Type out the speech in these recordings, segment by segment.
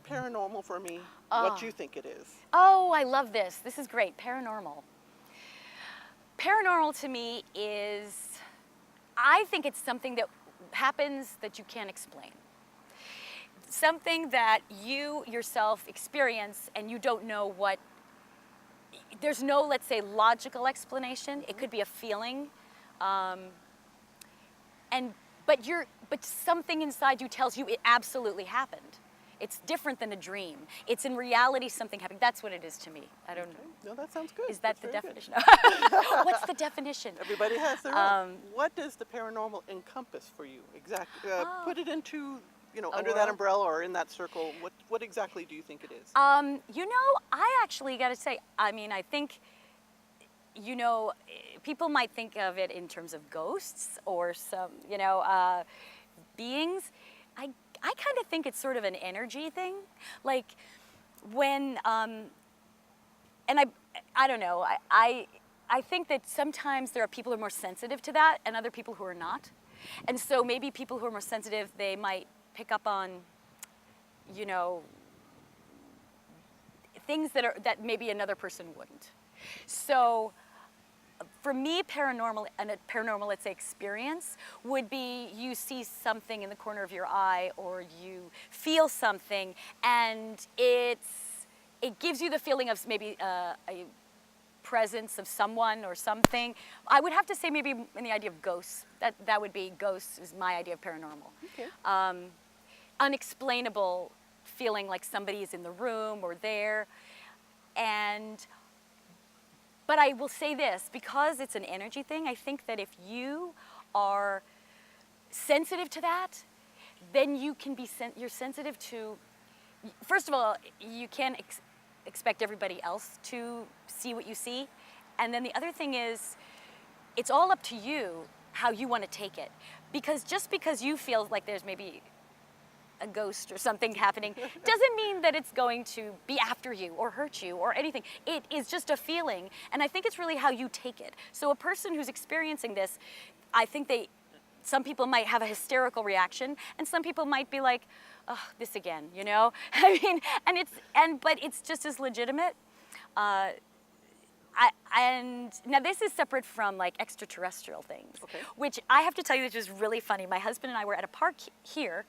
it paranormal for me, Oh. what you think it is. Oh, I love this. This is great. Paranormal. Paranormal to me is, I think it's something that happens that you can't explain. Something that you yourself experience and you don't know what, there's no, let's say, logical explanation. It could be a feeling. But something inside you tells you it absolutely happened. It's different than a dream. It's in reality something happening. That's what it is to me. I don't know. No, that sounds good. Is that That's the very definition? What's the definition? Everybody has their own. What does the paranormal encompass for you? Exactly. Put it into, under that world? umbrella or in that circle. What exactly do you think it is? I actually got to say, I think, people might think of it in terms of ghosts or some, beings. I kind of think it's sort of an energy thing. Like when, and I don't know, I think that sometimes there are people who are more sensitive to that and other people who are not. And so maybe people who are more sensitive, they might pick up on, things that maybe another person wouldn't. So for me, paranormal, let's say, experience would be you see something in the corner of your eye or you feel something and it gives you the feeling of maybe a presence of someone or something. I would have to say maybe in the idea of ghosts. That would be ghosts is my idea of paranormal. Okay. Unexplainable feeling like somebody is in the room or there. But I will say this, because it's an energy thing, I think that if you are sensitive to that, then you can be, you're sensitive to, first of all, you can't expect everybody else to see what you see. And then the other thing is, it's all up to you how you want to take it. Because just because you feel like there's maybe a ghost or something happening doesn't mean that it's going to be after you or hurt you or anything. It is just a feeling, and I think it's really how you take it. So a person who's experiencing this, I think some people might have a hysterical reaction, and some people might be like, oh, this again, but it's just as legitimate. And now this is separate from like extraterrestrial things, okay, which I have to tell you, this is really funny. My husband and I were at a park here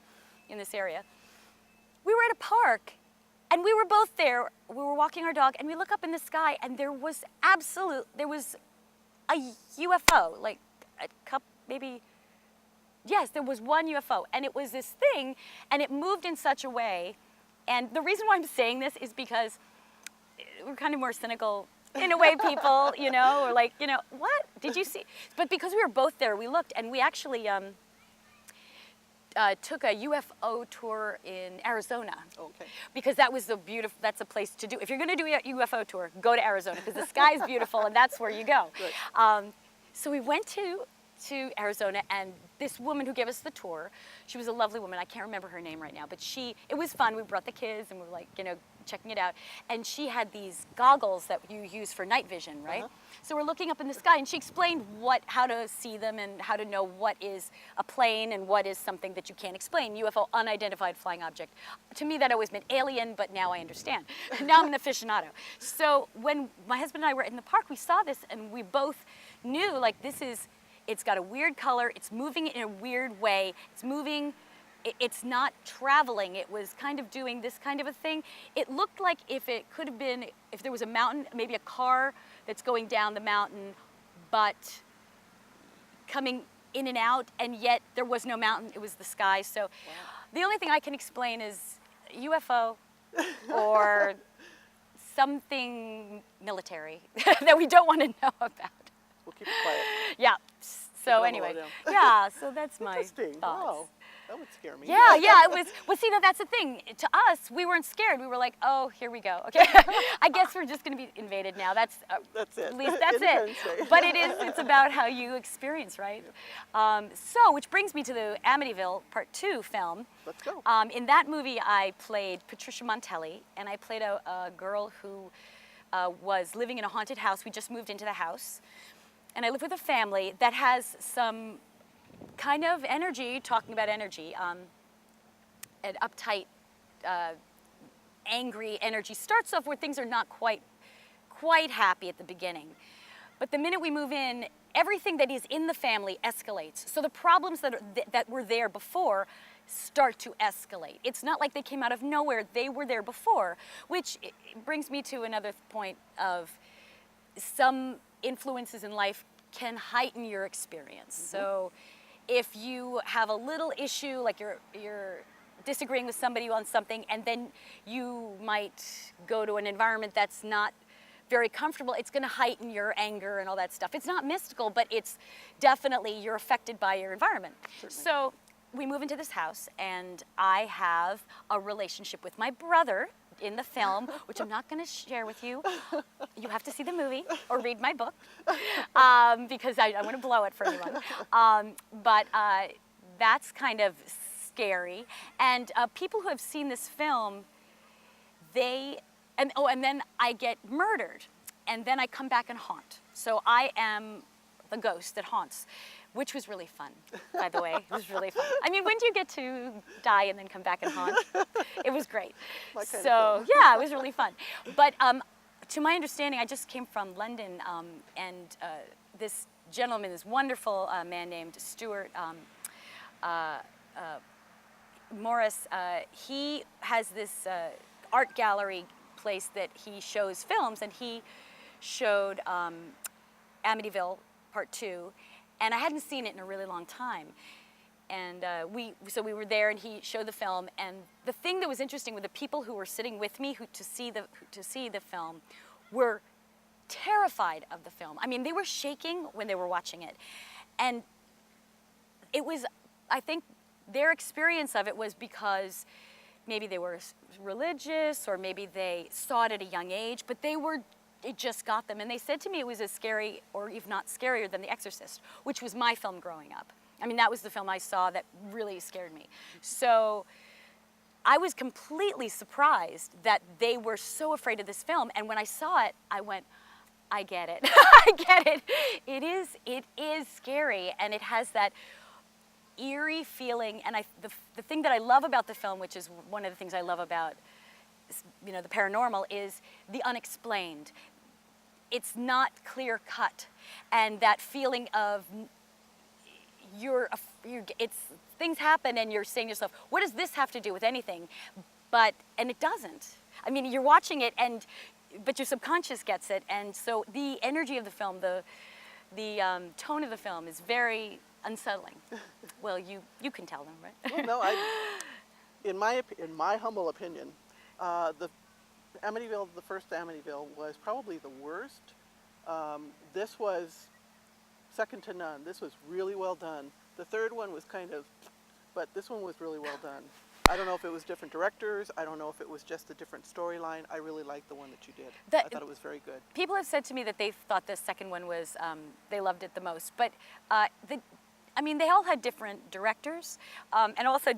in this area. We were at a park and we were both there. We were walking our dog and we look up in the sky and there was a UFO, like a couple, maybe, yes, there was one UFO and it was this thing and it moved in such a way. And the reason why I'm saying this is because we're kind of more cynical in a way, people, or like, what did you see? But because we were both there, we looked and we actually, took a UFO tour in Arizona. Okay. Because that was that's a place to do. If you're going to do a UFO tour, go to Arizona because the sky is beautiful and that's where you go. Right. So we went to Arizona and this woman who gave us the tour, she was a lovely woman. I can't remember her name right now, but it was fun. We brought the kids and we were like, checking it out. And she had these goggles that you use for night vision, right? So we're looking up in the sky and she explained how to see them and how to know what is a plane and what is something that you can't explain. UFO, unidentified flying object. To me that always meant alien, but now I understand. Now I'm an aficionado. So when my husband and I were in the park, we saw this and we both knew like it's got a weird color, it's moving in a weird way, it's moving, it's not traveling, it was kind of doing this kind of a thing. It looked like if there was a mountain, maybe a car that's going down the mountain, but coming in and out, and yet there was no mountain, it was the sky. So the only thing I can explain is UFO or something military that we don't want to know about. We'll keep it quiet. Yeah. So Keep it anyway, down. yeah. So that's my Interesting. thoughts. Wow. That would scare me. Yeah, yeah. It was. Well, see, that's the thing. To us, we weren't scared. We were like, oh, here we go. Okay. I guess we're just going to be invaded now. That's it. At least that's it. Independence Day. But it's about how you experience, right? Which brings me to the Amityville Part 2 film. Let's go. In that movie, I played Patricia Montelli, and I played a girl who was living in a haunted house. We just moved into the house. And I live with a family that has some kind of energy, talking about energy, an uptight angry energy starts off where things are not quite happy at the beginning. But the minute we move in, everything that is in the family escalates. So the problems that were there before start to escalate. It's not like they came out of nowhere. They were there before, which brings me to another point of some influences in life can heighten your experience. So if you have a little issue, like you're disagreeing with somebody on something, and then you might go to an environment that's not very comfortable, it's going to heighten your anger and all that stuff. It's not mystical, but it's definitely, you're affected by your environment. Certainly. So we move into this house, and I have a relationship with my brother in the film, which I'm not going to share with you. You have to see the movie or read my book, because I want to blow it for anyone. But that's kind of scary. And people who have seen this film, and then I get murdered, and then I come back and haunt. So I am the ghost that haunts, which was really fun, by the way. It was really fun. I mean, when do you get to die and then come back and haunt? It was great. So yeah, it was really fun. But to my understanding, I just came from London, and this gentleman, this wonderful man named Stuart Morris, he has this art gallery place that he shows films, and he showed Amityville Part 2, and I hadn't seen it in a really long time. And so we were there, and he showed the film, and the thing that was interesting with the people who were sitting with me to see the film were terrified of the film. I mean, they were shaking when they were watching it. And it was, I think their experience of it was because maybe they were religious, or maybe they saw it at a young age, but it just got them. And they said to me it was as scary, or if not scarier, than The Exorcist, which was my film growing up. I mean, that was the film I saw that really scared me. So I was completely surprised that they were so afraid of this film. And when I saw it, I went, I get it. I get it. It is scary, and it has that eerie feeling. And the thing that I love about the film, which is one of the things I love about, the paranormal, is the unexplained. It's not clear cut, and that feeling of things happen, and you're saying to yourself, what does this have to do with anything? And it doesn't. I mean, you're watching it, but your subconscious gets it, and so the energy of the film, the tone of the film is very unsettling. Well, you can tell them, right? Well, no, in my humble opinion, the first Amityville was probably the worst. This was second to none. This was really well done. The third one was but this one was really well done. I don't know if it was different directors. I don't know if it was just a different storyline. I really liked the one that you did. I thought it was very good. People have said to me that they thought the second one was, they loved it the most. But they all had different directors. And also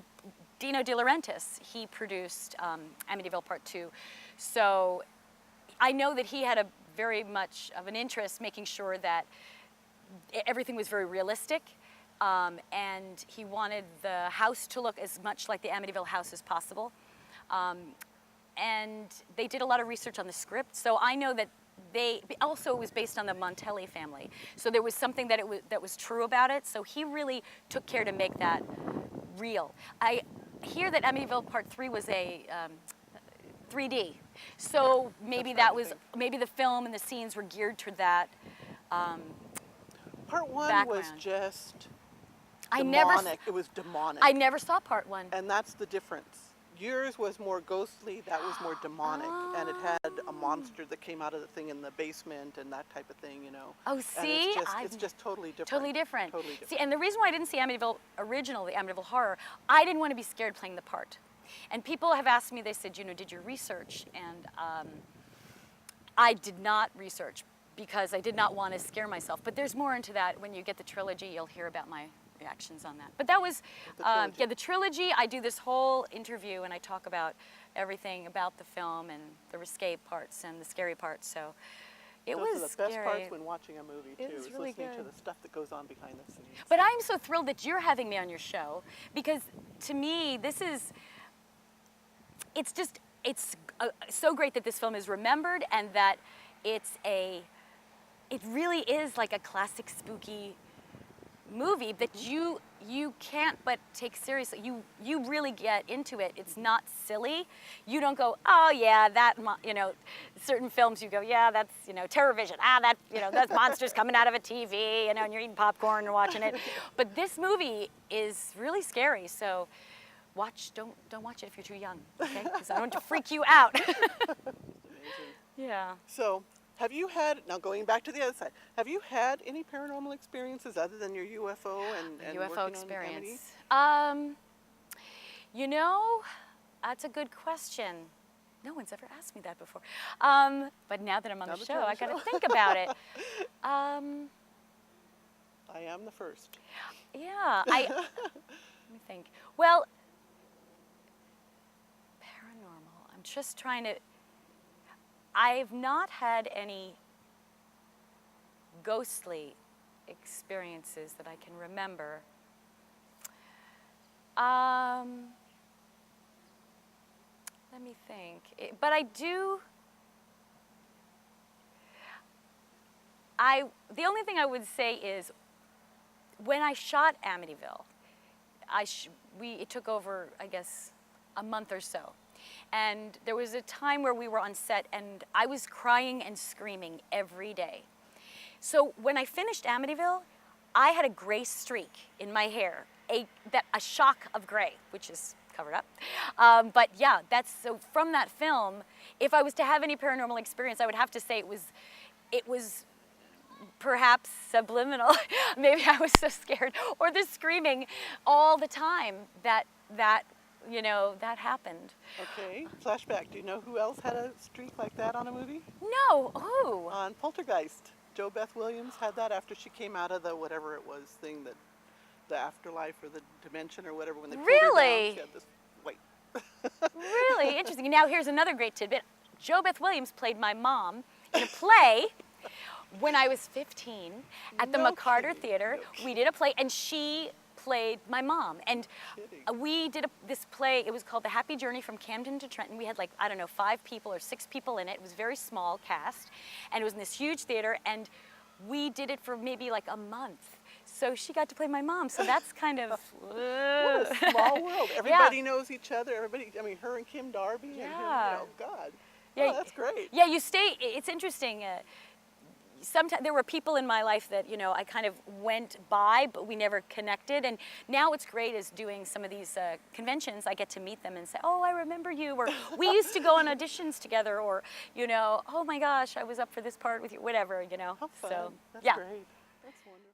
Dino De Laurentiis, he produced Amityville Part 2. So I know that he had a very much of an interest making sure that everything was very realistic, and he wanted the house to look as much like the Amityville house as possible. And they did a lot of research on the script, so I know that it was based on the Montelli family. So there was something that was true about it, so he really took care to make that real. I hear that Amityville Part 3 was a 3D, so maybe maybe the film and the scenes were geared to that. Part 1 background. Was just demonic. It was demonic. I never saw Part 1. And that's the difference. Yours was more ghostly, that was more demonic. And it had a monster that came out of the thing in the basement and that type of thing, Oh, see? And it's just totally different. Totally different. Totally different. See, and the reason why I didn't see Amityville original, the Amityville Horror, I didn't want to be scared playing the part. And people have asked me, they said, did you research? And I did not research, because I did not want to scare myself. But there's more into that. When you get the trilogy, you'll hear about my reactions on that. But that was, the trilogy. I do this whole interview, and I talk about everything about the film, and the risque parts and the scary parts. So it was Those are the scary. best parts when watching a movie, too, is really listening good. to the stuff that goes on behind the scenes. But I'm so thrilled that you're having me on your show, because to me, it's just it's so great that this film is remembered and that it really is like a classic spooky movie that you can't but take seriously. You really get into it. It's not silly. You don't go, oh yeah, certain films you go, yeah, that's, terror vision. That's monsters coming out of a TV, and you're eating popcorn and watching it. But this movie is really scary, so don't watch it if you're too young, okay? Because I don't want to freak you out. Yeah. So, have you had, now going back to the other side, have you had any paranormal experiences other than your UFO and UFO working experience? That's a good question. No one's ever asked me that before. But now that I'm on the show, I got to think about it. I am the first. Yeah, let me think. Well, paranormal, I'm just trying to, I've not had any ghostly experiences that I can remember. Let me think. But I do. The only thing I would say is when I shot Amityville, it took over, I guess, a month or so. And there was a time where we were on set and I was crying and screaming every day. So when I finished Amityville, I had a gray streak in my hair, a shock of gray, which is covered up. But yeah, so from that film, if I was to have any paranormal experience, I would have to say it was perhaps subliminal. Maybe I was so scared, or the screaming all the time that happened. Okay, flashback. Do you know who else had a streak like that on a movie? No, who? On Poltergeist. Jo Beth Williams had that after she came out of the whatever it was thing, that the afterlife or the dimension or whatever, when they pulled her Really? down, she had this weight. Really interesting. Now here's another great tidbit. Jo Beth Williams played my mom in a play when I was 15 at the No McCarter kidding. Theater. No We did a play, and she played my mom. And we did this play. It was called The Happy Journey from Camden to Trenton. We had 5 people or 6 people in it. It was a very small cast, and it was in this huge theater, and we did it for maybe a month. So she got to play my mom. So that's kind of What a small world. Everybody knows each other. Her and Kim Darby and him, Yeah. God. Yeah, Oh, that's great. Yeah, it's interesting. Sometimes there were people in my life that I kind of went by, but we never connected. And now what's great is doing some of these conventions. I get to meet them and say, "Oh, I remember you," or "We used to go on auditions together," or "Oh my gosh, I was up for this part with you," whatever. How fun. So That's yeah. great. That's wonderful.